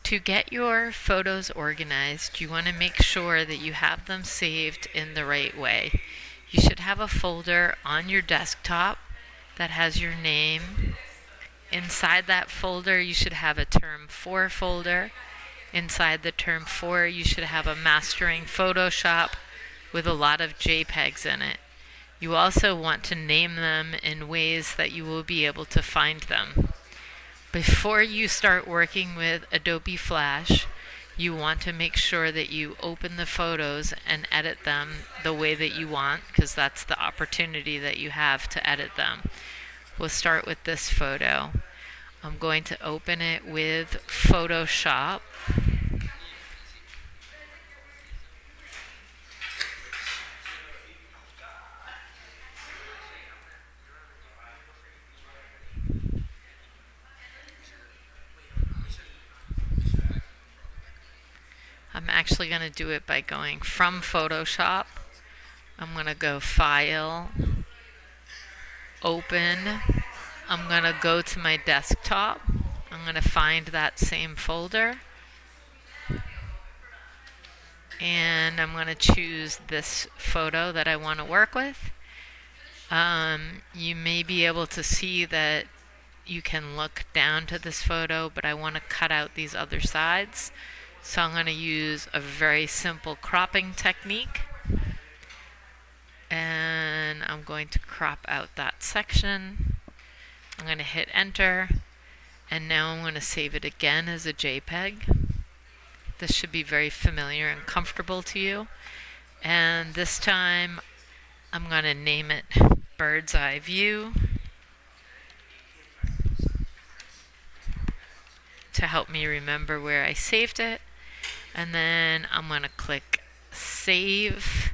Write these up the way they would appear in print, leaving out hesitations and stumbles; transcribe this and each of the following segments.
To get your photos organized, you want to make sure that you have them saved in the right way. You should have a folder on your desktop that has your name. Inside that folder, you should have a Term 4 folder. Inside the Term 4, you should have a Mastering Photoshop with a lot of JPEGs in it. You also want to name them in ways that you will be able to find them. Before you start working with Adobe Flash, you want to make sure that you open the photos and edit them the way that you want, because that's the opportunity that you have to edit them. We'll start with this photo. I'm going to open it with Photoshop. I'm actually going to do it by going from Photoshop. I'm going to go File, Open. I'm going to go to my desktop. I'm going to find that same folder. And I'm going to choose this photo that I want to work with. You may be able to see that you can look down to this photo, but I want to cut out these other sides. So I'm going to use a very simple cropping technique. And I'm going to crop out that section. I'm going to hit enter. And now I'm going to save it again as a JPEG. This should be very familiar and comfortable to you. And this time I'm going to name it Bird's Eye View to help me remember where I saved it. And then I'm going to click Save.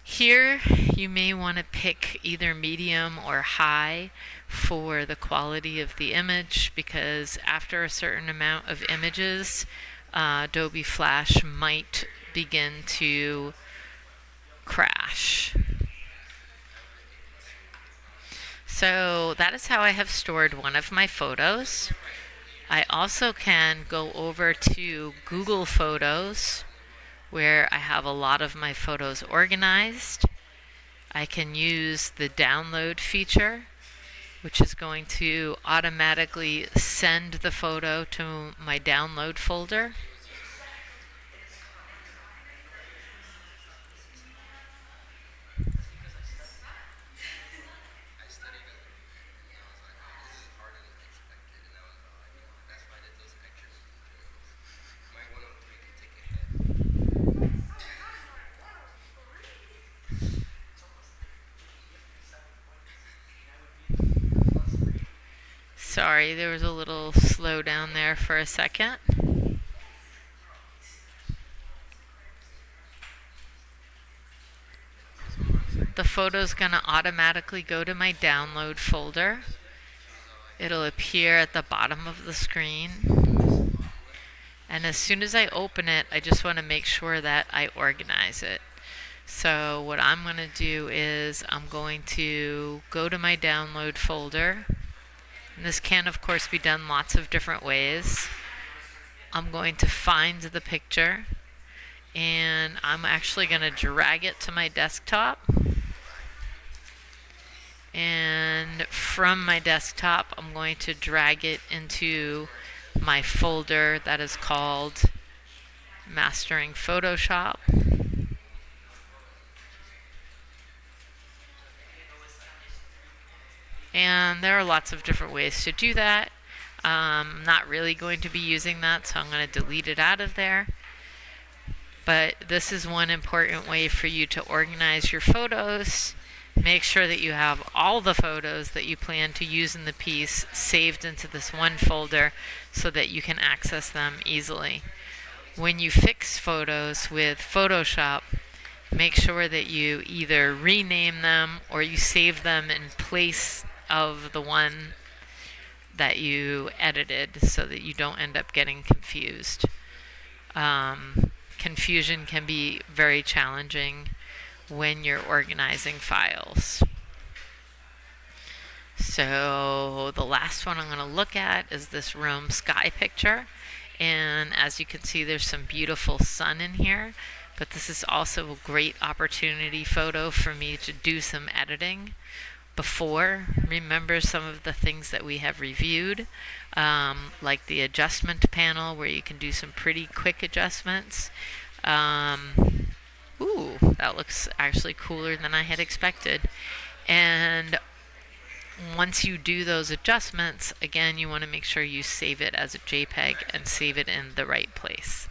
Here you may want to pick either medium or high for the quality of the image, because after a certain amount of images, Adobe Flash might begin to crash. So that is how I have stored one of my photos. I also can go over to Google Photos, where I have a lot of my photos organized. I can use the download feature, which is going to automatically send the photo to my download folder. Sorry, there was a little slowdown there for a second. The photo's going to automatically go to my download folder. It'll appear at the bottom of the screen. And as soon as I open it, I just want to make sure that I organize it. So what I'm going to do is I'm going to go to my download folder. And this can, of course, be done lots of different ways. I'm going to find the picture, and I'm actually going to drag it to my desktop. And from my desktop, I'm going to drag it into my folder that is called Mastering Photoshop. And there are lots of different ways to do that. I'm not really going to be using that, so I'm going to delete it out of there. But this is one important way for you to organize your photos. Make sure that you have all the photos that you plan to use in the piece saved into this one folder so that you can access them easily. When you fix photos with Photoshop, make sure that you either rename them or you save them in place of the one that you edited so that you don't end up getting confused. Confusion can be very challenging when you're organizing files. So the last one I'm going to look at is this Rome sky picture. And as you can see, there's some beautiful sun in here. But this is also a great opportunity photo for me to do some editing before. Remember some of the things that we have reviewed, like the adjustment panel where you can do some pretty quick adjustments. Ooh, that looks actually cooler than I had expected. And once you do those adjustments, again, you want to make sure you save it as a JPEG and save it in the right place.